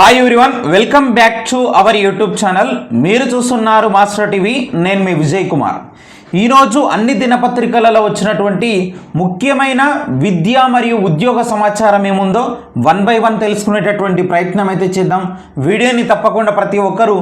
Hi everyone, welcome back to our YouTube channel. మీరు చూస్తున్నారు master TV. నేను మీ విజయ్ కుమార్. ఈరోజు అన్ని దినపత్రికలలో వచ్చినటువంటి ముఖ్యమైన విద్య మరియు ఉద్యోగ సమాచారం ఏముందో వన్ బై వన్ తెలుసుకునేటటువంటి ప్రయత్నం అయితే చేద్దాం. వీడియోని తప్పకుండా ప్రతి ఒక్కరూ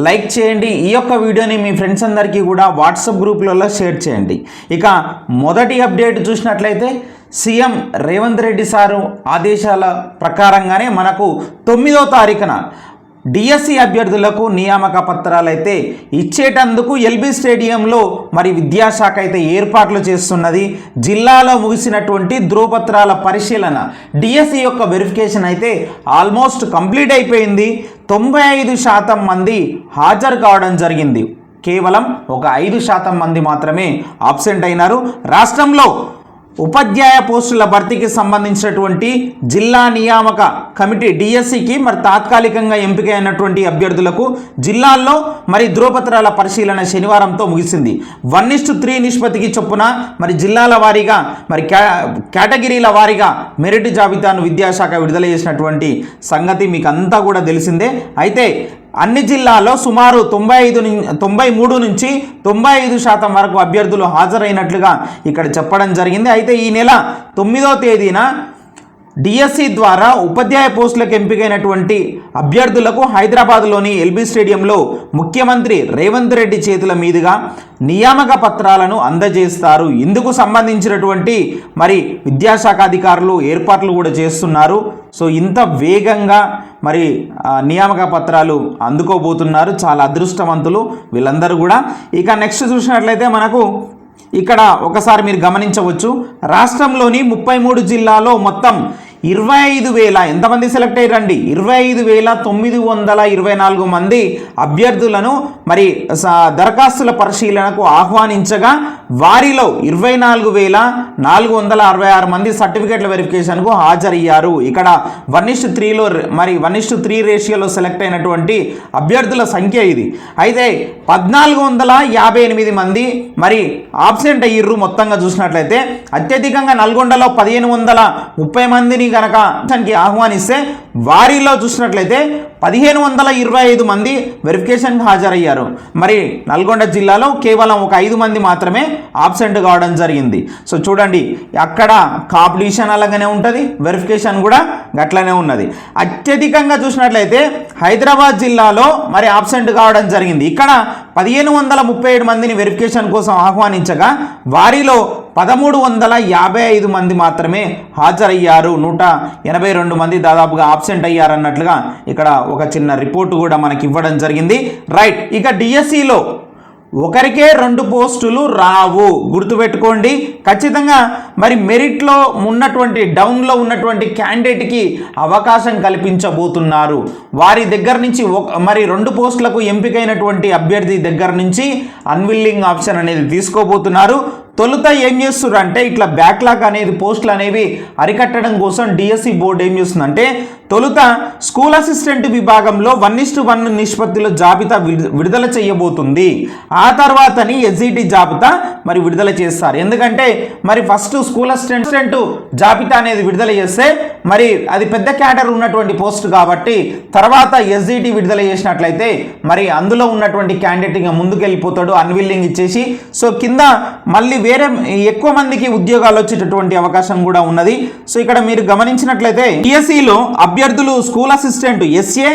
లైక్ చేయండి. ఈ యొక్క వీడియోని మీ ఫ్రెండ్స్ అందరికీ కూడా వాట్సాప్ గ్రూపులలో షేర్ చేయండి. ఇక మొదటి అప్డేట్ చూసినట్లయితే సీఎం రేవంత్ రెడ్డి సారు ఆదేశాల ప్రకారంగానే మనకు 9వ తారీఖున డిఎస్సి అభ్యర్థులకు నియామక పత్రాలు అయితే ఇచ్చేటందుకు ఎల్బీ స్టేడియంలో మరి విద్యాశాఖ అయితే ఏర్పాట్లు చేస్తున్నది. జిల్లాలో ముగిసినటువంటి ధ్రువపత్రాల పరిశీలన డిఎస్సి యొక్క వెరిఫికేషన్ అయితే ఆల్మోస్ట్ కంప్లీట్ అయిపోయింది. 95% మంది హాజరు కావడం జరిగింది. కేవలం ఒక 5% మంది మాత్రమే ఆబ్సెంట్ అయినారు. రాష్ట్రంలో ఉపాధ్యాయ పోస్టుల భర్తీకి సంబంధించినటువంటి జిల్లా నియామక కమిటీ డిఎస్సికి మరి తాత్కాలికంగా ఎంపికైనటువంటి అభ్యర్థులకు జిల్లాల్లో మరి ధ్రువపత్రాల పరిశీలన శనివారంతో ముగిసింది. 1:3 నిష్పత్తికి చొప్పున మరి జిల్లాల వారీగా మరి కేటగిరీల వారీగా మెరిట్ జాబితాను విద్యాశాఖ విడుదల చేసినటువంటి సంగతి మీకు అంతా కూడా తెలిసిందే. అయితే అన్ని జిల్లాల్లో సుమారు 93 నుంచి 95% వరకు అభ్యర్థులు హాజరైనట్లుగా ఇక్కడ చెప్పడం జరిగింది. అయితే ఈ నెల 9వ తేదీన డిఎస్సి ద్వారా ఉపాధ్యాయ పోస్టులకు ఎంపికైనటువంటి అభ్యర్థులకు హైదరాబాద్లోని ఎల్బీ స్టేడియంలో ముఖ్యమంత్రి రేవంత్ రెడ్డి చేతుల మీదుగా నియామక పత్రాలను అందజేస్తారు. ఇందుకు సంబంధించినటువంటి మరి విద్యాశాఖ అధికారులు ఏర్పాట్లు కూడా చేస్తున్నారు. సో ఇంత వేగంగా మరి నియామక పత్రాలు అందుకోబోతున్నారు. చాలా అదృష్టవంతులు వీళ్ళందరూ కూడా. ఇక నెక్స్ట్ చూసినట్లయితే మనకు ఇక్కడ ఒకసారి మీరు గమనించవచ్చు, రాష్ట్రంలోని 33 జిల్లాలో మొత్తం 25,000 ఎంతమంది సెలెక్ట్ అయ్యారండి? 25,924 మంది అభ్యర్థులను మరి దరఖాస్తుల పరిశీలనకు ఆహ్వానించగా వారిలో 24,466 మంది సర్టిఫికేట్ల వెరిఫికేషన్కు హాజరయ్యారు. ఇక్కడ 1:3లో మరి 1:3 రేషియోలో సెలెక్ట్ అయినటువంటి అభ్యర్థుల సంఖ్య ఇది. అయితే 1,458 మంది మరి ఆబ్సెంట్ అయ్యారు. మొత్తంగా చూసినట్లయితే అత్యధికంగా నల్గొండలో 1,530 మందిని కనుక ఆహ్వానిస్తే వారిలో చూసినట్లయితే 1,525 మంది వెరిఫికేషన్కి హాజరయ్యారు. మరి నల్గొండ జిల్లాలో కేవలం ఒక 5 మంది మాత్రమే ఆబ్సెంట్ కావడం జరిగింది. సో చూడండి, అక్కడ కాంపిటీషన్ అలాగనే ఉంటుంది, వెరిఫికేషన్ కూడా గట్లనే ఉన్నది. అత్యధికంగా చూసినట్లయితే హైదరాబాద్ జిల్లాలో మరి ఆబ్సెంట్ కావడం జరిగింది. ఇక్కడ 1,537 మందిని వెరిఫికేషన్ కోసం ఆహ్వానించగా వారిలో 1,355 మంది మాత్రమే హాజరయ్యారు. 182 మంది దాదాపుగా ఆబ్సెంట్ అయ్యారన్నట్లుగా ఇక్కడ ఒక చిన్న రిపోర్టు కూడా మనకి ఇవ్వడం జరిగింది. రైట్, ఇక డిఎస్సిలో ఒకరికే 2 పోస్టులు రావు, గుర్తుపెట్టుకోండి. ఖచ్చితంగా మరి మెరిట్లో ఉన్నటువంటి డౌన్లో ఉన్నటువంటి క్యాండిడేట్కి అవకాశం కల్పించబోతున్నారు. వారి దగ్గర నుంచి మరి 2 పోస్టులకు ఎంపికైనటువంటి అభ్యర్థి దగ్గర నుంచి అన్విల్లింగ్ ఆప్షన్ అనేది తీసుకోబోతున్నారు. తొలుత ఏం చేస్తున్నారు అంటే ఇట్లా బ్యాక్లాగ్ అనేది పోస్టులు అనేవి అరికట్టడం కోసం డిఎస్సి బోర్డు ఏం చేస్తుందంటే తొలుత స్కూల్ అసిస్టెంట్ విభాగంలో 1:1 నిష్పత్తిలో జాబితా విడుదల చేయబోతుంది. ఆ తర్వాతని ఎస్జిటి జాబితా మరి విడుదల చేస్తారు. ఎందుకంటే మరి ఫస్ట్ స్కూల్ అసిస్టెంట్ జాబితా అనేది విడుదల చేస్తే మరి అది పెద్ద క్యాడర్ ఉన్నటువంటి పోస్ట్ కాబట్టి తర్వాత ఎస్జిటి విడుదల చేసినట్లయితే మరి అందులో ఉన్నటువంటి క్యాండిడేట్ ఇంకా ముందుకు వెళ్ళిపోతాడు అన్విల్లింగ్ ఇచ్చేసి. సో కింద మళ్ళీ వేరే ఎక్కువ మందికి ఉద్యోగాలు వచ్చేటటువంటి అవకాశం కూడా ఉన్నది. సో ఇక్కడ మీరు గమనించినట్లయితే డిఎస్సిలో అభ్యర్థులు school assistant, SA,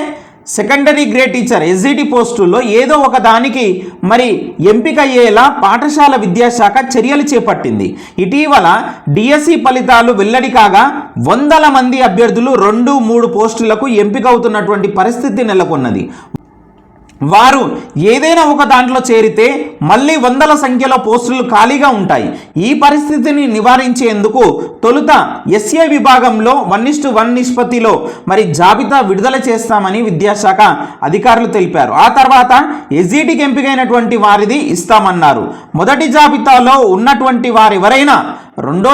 secondary grade teacher, SGT పోస్టుల్లో ఏదో ఒక దానికి మరి ఎంపిక అయ్యేలా పాఠశాల విద్యాశాఖ చర్యలు చేపట్టింది. ఇటీవల డిఎస్సి ఫలితాలు వెల్లడి కాగా వందల మంది అభ్యర్థులు 2-3 పోస్టులకు ఎంపిక అవుతున్నటువంటి పరిస్థితి నెలకొన్నది. వారు ఏదైనా ఒక దాంట్లో చేరితే మళ్ళీ వందల సంఖ్యలో పోస్టులు ఖాళీగా ఉంటాయి. ఈ పరిస్థితిని నివారించేందుకు తొలుత ఎస్ఏ విభాగంలో 1:1 నిష్పత్తిలో మరి జాబితా విడుదల చేస్తామని విద్యాశాఖ అధికారులు తెలిపారు. ఆ తర్వాత ఎస్జిటికి ఎంపికైనటువంటి వారిది ఇస్తామన్నారు. మొదటి జాబితాలో ఉన్నటువంటి వారెవరైనా రెండో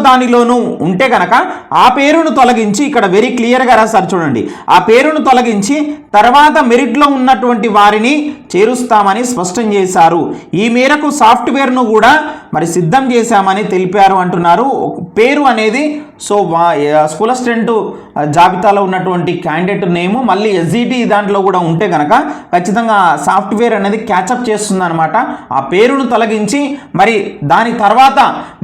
దానిలోనూ ఉంటే కనుక ఆ పేరును తొలగించి, ఇక్కడ వెరీ క్లియర్గా రాశారు చూడండి, ఆ పేరును తొలగించి తర్వాత మెరిట్లో ఉన్నటువంటి వారిని చేరుస్తామని స్పష్టం చేశారు. ఈ మేరకు సాఫ్ట్వేర్ను కూడా మరి సిద్ధం చేశామని తెలిపారు అంటున్నారు. పేరు అనేది సో స్కూల్ అసిస్టెంట్ జాబితాలో ఉన్నటువంటి క్యాండిడేట్ నేము మళ్ళీ ఎస్జిటి దాంట్లో కూడా ఉంటే కనుక ఖచ్చితంగా సాఫ్ట్వేర్ అనేది క్యాచప్ చేస్తుంది అనమాట. ఆ పేరును తొలగించి మరి దాని తర్వాత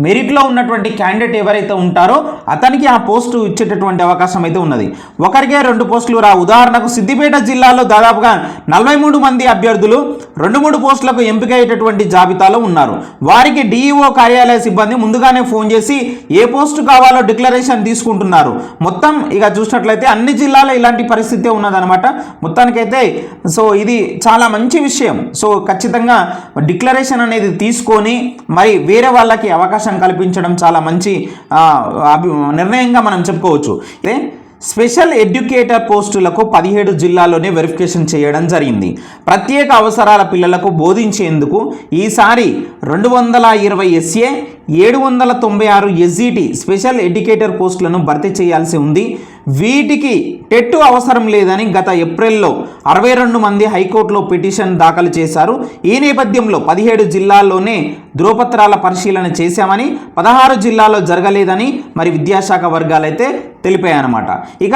మెరిట్లో ఉన్నటువంటి క్యాండిడేట్ ఎవరైతే ఉంటారో అతనికి ఆ పోస్టు ఇచ్చేటటువంటి అవకాశం అయితే ఉన్నది. ఒకరికే 2 పోస్టులు ఉదాహరణకు సిద్దిపేట జిల్లాలో దాదాపుగా 43 మంది అభ్యర్థులు 2-3 పోస్టులకు ఎంపిక అయ్యేటటువంటి జాబితాలో ఉన్నారు. వారికి డిఈఓ కార్యాలయ సిబ్బంది ముందుగానే ఫోన్ చేసి ఏ పోస్టు కావాలో డిక్లరేషన్ తీసుకుంటున్నారు. మొత్తం ఇక చూసినట్లయితే అన్ని జిల్లాలో ఇలాంటి పరిస్థితి ఉన్నదనమాట. మొత్తానికైతే సో ఇది చాలా మంచి విషయం. సో ఖచ్చితంగా డిక్లరేషన్ అనేది తీసుకొని మరి వేరే వాళ్ళకి అవకాశం కల్పించడం చాలా మంచి నిర్ణయంగా మనం చెప్పుకోవచ్చు. స్పెషల్ ఎడ్యుకేటర్ పోస్టులకు 17 జిల్లాల్లోనే వెరిఫికేషన్ చేయడం జరిగింది. ప్రత్యేక అవసరాల పిల్లలకు బోధించేందుకు ఈసారి 220 ఎస్ఏ 796 ఎస్జిటి స్పెషల్ ఎడ్యుకేటర్ పోస్టులను భర్తీ చేయాల్సి ఉంది. వీటికి టెట్ అవసరం లేదని గత ఏప్రిల్లో 62 మంది హైకోర్టులో పిటిషన్ దాఖలు చేశారు. ఈ నేపథ్యంలో 17 జిల్లాల్లోనే ధృవపత్రాల పరిశీలన చేశామని 16 జిల్లాల్లో జరగలేదని మరి విద్యాశాఖ వర్గాలైతే తెలిపాయన్నమాట. ఇక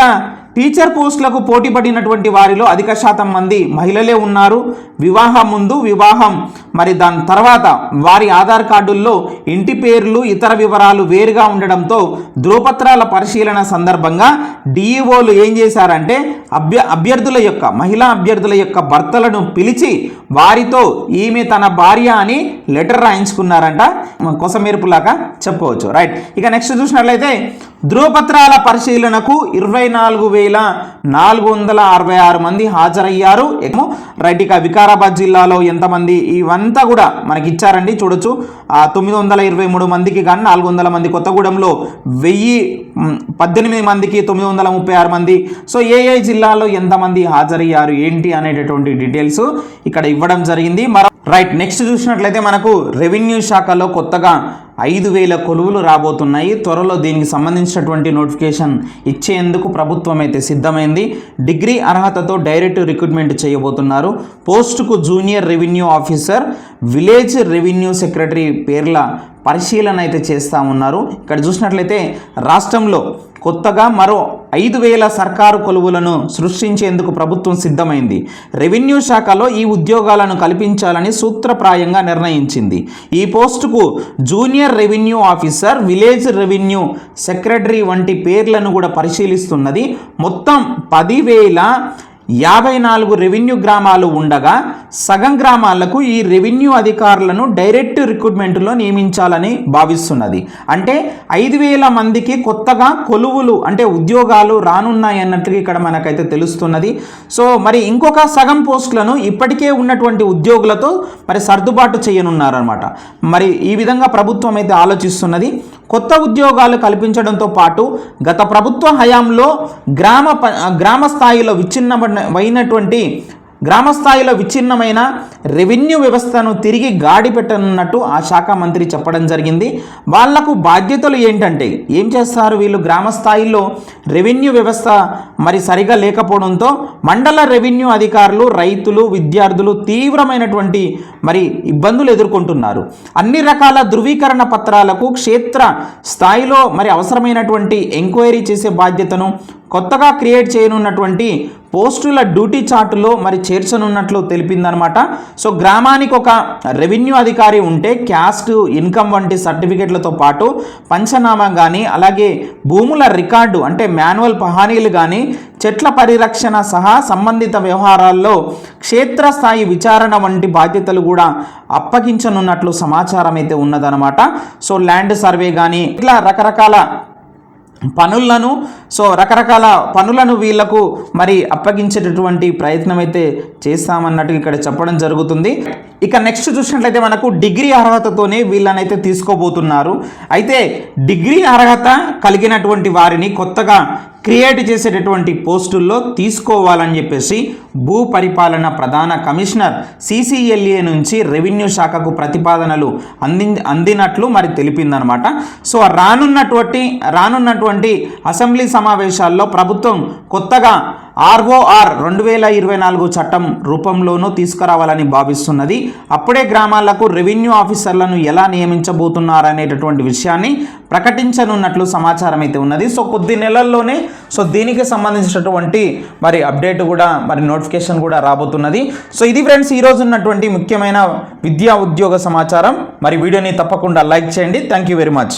టీచర్ పోస్టులకు పోటీ పడినటువంటి వారిలో అధిక శాతం మంది మహిళలే ఉన్నారు. వివాహం ముందు, వివాహం మరి దాని తర్వాత వారి ఆధార్ కార్డుల్లో ఇంటి పేర్లు ఇతర వివరాలు వేరుగా ఉండడంతో ధృవపత్రాల పరిశీలన సందర్భంగా డిఈఓలు ఏం చేశారంటే మహిళా అభ్యర్థుల యొక్క భర్తలను పిలిచి వారితో ఈమె తన భార్య అని లెటర్ రాయించుకున్నారంట. కొసమెరుపులాగా చెప్పుకోవచ్చు. రైట్. ఇక నెక్స్ట్ చూసినట్లయితే ధృవపత్రాల పరిశీలనకు 24,466 మంది హాజరయ్యారు. రైట్. ఇక వికారాబాద్ జిల్లాలో ఎంతమంది ఇవంతా కూడా మనకి ఇచ్చారండి. చూడొచ్చు 923 మందికి కానీ 400 మంది, కొత్తగూడెంలో 1018 మందికి 936 మంది. సో ఏ జిల్లాలో ఎంతమంది హాజరయ్యారు ఏంటి అనేటటువంటి డీటెయిల్స్ ఇక్కడ ఇవ్వడం జరిగింది. రైట్. నెక్స్ట్ చూసినట్లయితే మనకు రెవెన్యూ శాఖలో కొత్తగా 5,000 కొలువులు రాబోతున్నాయి. త్వరలో దీనికి సంబంధించినటువంటి నోటిఫికేషన్ ఇచ్చేందుకు ప్రభుత్వం అయితే సిద్ధమైంది. డిగ్రీ అర్హతతో డైరెక్ట్ రిక్రూట్మెంట్ చేయబోతున్నారు. పోస్టుకు junior revenue officer, village revenue secretary పేర్ల పరిశీలన అయితే చేస్తూ ఉన్నారు. ఇక్కడ చూసినట్లయితే రాష్ట్రంలో కొత్తగా మరో 5,000 సర్కారు కొలువులను సృష్టించేందుకు ప్రభుత్వం సిద్ధమైంది. రెవెన్యూ శాఖలో ఈ ఉద్యోగాలను కల్పించాలని సూత్రప్రాయంగా నిర్ణయించింది. ఈ పోస్టుకు junior revenue officer, village revenue secretary వంటి పేర్లను కూడా పరిశీలిస్తున్నది. మొత్తం 10,054 రెవెన్యూ గ్రామాలు ఉండగా సగం గ్రామాలకు ఈ రెవెన్యూ అధికారులను డైరెక్ట్ రిక్రూట్మెంట్లో నియమించాలని భావిస్తున్నది. అంటే 5,000 మందికి కొత్తగా కొలువులు అంటే ఉద్యోగాలు రానున్నాయి అన్నట్టుగా ఇక్కడ మనకైతే తెలుస్తున్నది. సో మరి ఇంకొక సగం పోస్టులను ఇప్పటికే ఉన్నటువంటి ఉద్యోగులతో మరి సర్దుబాటు చేయనున్నారన్నమాట. మరి ఈ విధంగా ప్రభుత్వం అయితే ఆలోచిస్తున్నది. కొత్త ఉద్యోగాలు కల్పించడంతో పాటు గత ప్రభుత్వ హయాంలో గ్రామ స్థాయిలో విచ్ఛిన్నమైన రెవెన్యూ వ్యవస్థను తిరిగి గాడి పెట్టనున్నట్టు ఆ శాఖ మంత్రి చెప్పడం జరిగింది. వాళ్లకు బాధ్యతలు ఏంటంటే ఏం చేస్తారు వీళ్ళు, గ్రామ స్థాయిలో రెవెన్యూ వ్యవస్థ మరి సరిగా లేకపోవడంతో మండల రెవెన్యూ అధికారులు, రైతులు, విద్యార్థులు తీవ్రమైనటువంటి మరి ఇబ్బందులు ఎదుర్కొంటున్నారు. అన్ని రకాల ధృవీకరణ పత్రాలకు క్షేత్ర స్థాయిలో మరి అవసరమైనటువంటి ఎంక్వైరీ చేసే బాధ్యతను కొత్తగా క్రియేట్ చేయనున్నటువంటి పోస్టుల డ్యూటీ చార్టులో మరి చేర్చనున్నట్లు తెలిపిందనమాట. సో గ్రామానికి ఒక రెవెన్యూ అధికారి ఉంటే క్యాస్ట్, ఇన్కమ్ వంటి సర్టిఫికెట్లతో పాటు పంచనామా కానీ, అలాగే భూముల రికార్డు అంటే మాన్యువల్ పహానీలు కానీ, చెట్ల పరిరక్షణ సహా సంబంధిత వ్యవహారాల్లో క్షేత్రస్థాయి విచారణ వంటి బాధ్యతలు కూడా అప్పగించనున్నట్లు సమాచారం అయితే ఉన్నదనమాట. సో ల్యాండ్ సర్వే కానీ ఇట్లా రకరకాల పనులను వీళ్లకు మరి అప్పగించేటటువంటి ప్రయత్నం అయితే చేస్తామన్నట్టు ఇక్కడ చెప్పడం జరుగుతుంది. ఇక నెక్స్ట్ చూసినట్లయితే మనకు డిగ్రీ అర్హతతోనే వీళ్ళనైతే తీసుకోబోతున్నారు. అయితే డిగ్రీ అర్హత కలిగినటువంటి వారిని కొత్తగా క్రియేట్ చేసేటటువంటి పోస్టుల్లో తీసుకోవాలని చెప్పేసి భూ పరిపాలన ప్రధాన కమిషనర్ CCLA నుంచి రెవెన్యూ శాఖకు ప్రతిపాదనలు అందినట్లు మరి తెలిపిందనమాట. సో రానున్నటువంటి అసెంబ్లీ సమావేశాల్లో ప్రభుత్వం కొత్తగా ROR 2024 చట్టం రూపంలోనూ తీసుకురావాలని భావిస్తున్నది. అప్పుడే గ్రామాలకు రెవెన్యూ ఆఫీసర్లను ఎలా నియమించబోతున్నారనేటటువంటి విషయాన్ని ప్రకటించనున్నట్లు సమాచారం అయితే ఉన్నది. సో కొద్ది నెలల్లోనే దీనికి సంబంధించినటువంటి మరి అప్డేట్ కూడా మరి నోటిఫికేషన్ కూడా రాబోతున్నది. సో ఇది ఫ్రెండ్స్ ఈరోజు ఉన్నటువంటి ముఖ్యమైన విద్యా ఉద్యోగ సమాచారం. మరి వీడియోని తప్పకుండా లైక్ చేయండి. Thank you very much.